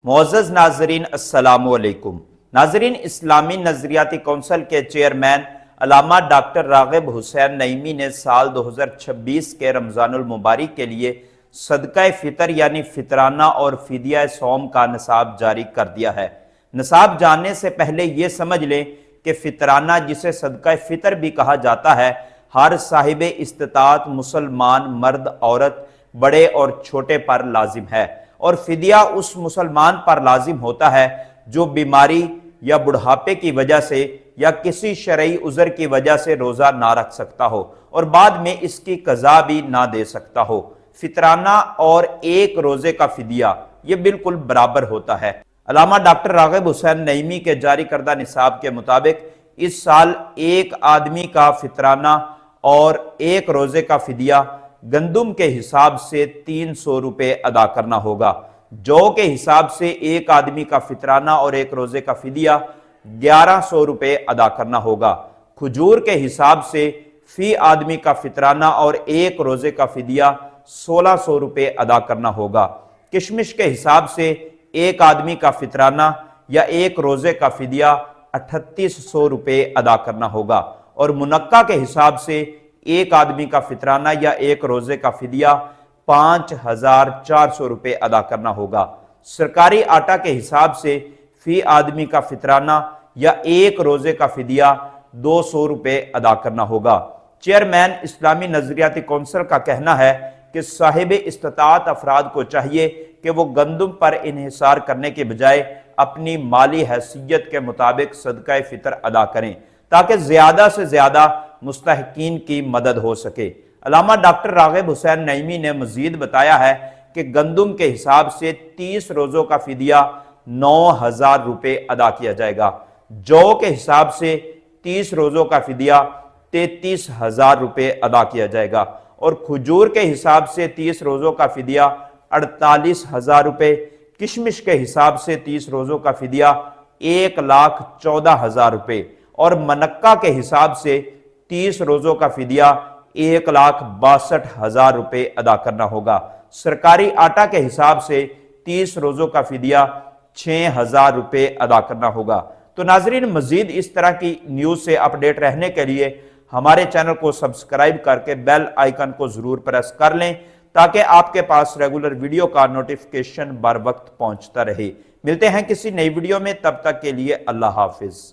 معزز ناظرین السلام علیکم۔ ناظرین، اسلامی نظریاتی کونسل کے چیئرمین علامہ ڈاکٹر راغب حسین نعیمی نے سال 2026 کے رمضان المبارک کے لیے صدقہ فطر یعنی فطرانہ اور فدیہ صوم کا نصاب جاری کر دیا ہے۔ نصاب جاننے سے پہلے یہ سمجھ لیں کہ فطرانہ، جسے صدقہ فطر بھی کہا جاتا ہے، ہر صاحب استطاعت مسلمان مرد عورت بڑے اور چھوٹے پر لازم ہے، اور فدیہ اس مسلمان پر لازم ہوتا ہے جو بیماری یا بڑھاپے کی وجہ سے یا کسی شرعی عذر کی وجہ سے روزہ نہ رکھ سکتا ہو اور بعد میں اس کی قضا بھی نہ دے سکتا ہو۔ فطرانہ اور ایک روزے کا فدیہ یہ بالکل برابر ہوتا ہے۔ علامہ ڈاکٹر راغب حسین نعیمی کے جاری کردہ نصاب کے مطابق اس سال ایک آدمی کا فطرانہ اور ایک روزے کا فدیہ گندم کے حساب سے 300 روپے ادا کرنا ہوگا، جو کے حساب سے ایک آدمی کا فطرانہ اور ایک روزے کا فدیہ 1100 روپے ادا کرنا ہوگا، کھجور کے حساب سے فی آدمی کا فطرانہ اور ایک روزے کا فدیہ 1600 روپے ادا کرنا ہوگا، کشمش کے حساب سے ایک آدمی کا فطرانہ یا ایک روزے کا فدیہ 3800 روپے ادا کرنا ہوگا، اور منقع کے حساب سے ایک آدمی کا فطرانہ یا ایک روزے کا فدیہ 5400 روپے ادا کرنا ہوگا۔ سرکاری آٹا کے حساب سے فی آدمی کا فطرانہ یا ایک روزے کا فدیہ 200 روپے ادا کرنا ہوگا۔ چیئرمین اسلامی نظریاتی کونسل کا کہنا ہے کہ صاحب استطاعت افراد کو چاہیے کہ وہ گندم پر انحصار کرنے کے بجائے اپنی مالی حیثیت کے مطابق صدقہ فطر ادا کریں تاکہ زیادہ سے زیادہ مستحقین کی مدد ہو سکے۔ علامہ ڈاکٹر راغب حسین نعیمی نے مزید بتایا ہے کہ گندم کے حساب سے 30 روزوں کا فدیہ 9000 روپے ادا کیا جائے گا، جو کے حساب سے 30 روزوں کا فدیہ 33000 روپے ادا کیا جائے گا، اور کھجور کے حساب سے 30 روزوں کا فدیہ 48000 روپے، کشمش کے حساب سے 30 روزوں کا فدیہ 1,14,000 روپے، اور منقع کے حساب سے 30 روزوں کا فدیہ 1,62,000 روپے ادا کرنا ہوگا۔ سرکاری آٹا کے حساب سے 30 روزوں کا فدیہ 6000 روپے ادا کرنا ہوگا۔ تو ناظرین، مزید اس طرح کی نیوز سے اپڈیٹ رہنے کے لیے ہمارے چینل کو سبسکرائب کر کے بیل آئیکن کو ضرور پریس کر لیں تاکہ آپ کے پاس ریگولر ویڈیو کا نوٹیفیکیشن بر وقت پہنچتا رہے۔ ملتے ہیں کسی نئی ویڈیو میں، تب تک کے لیے اللہ حافظ۔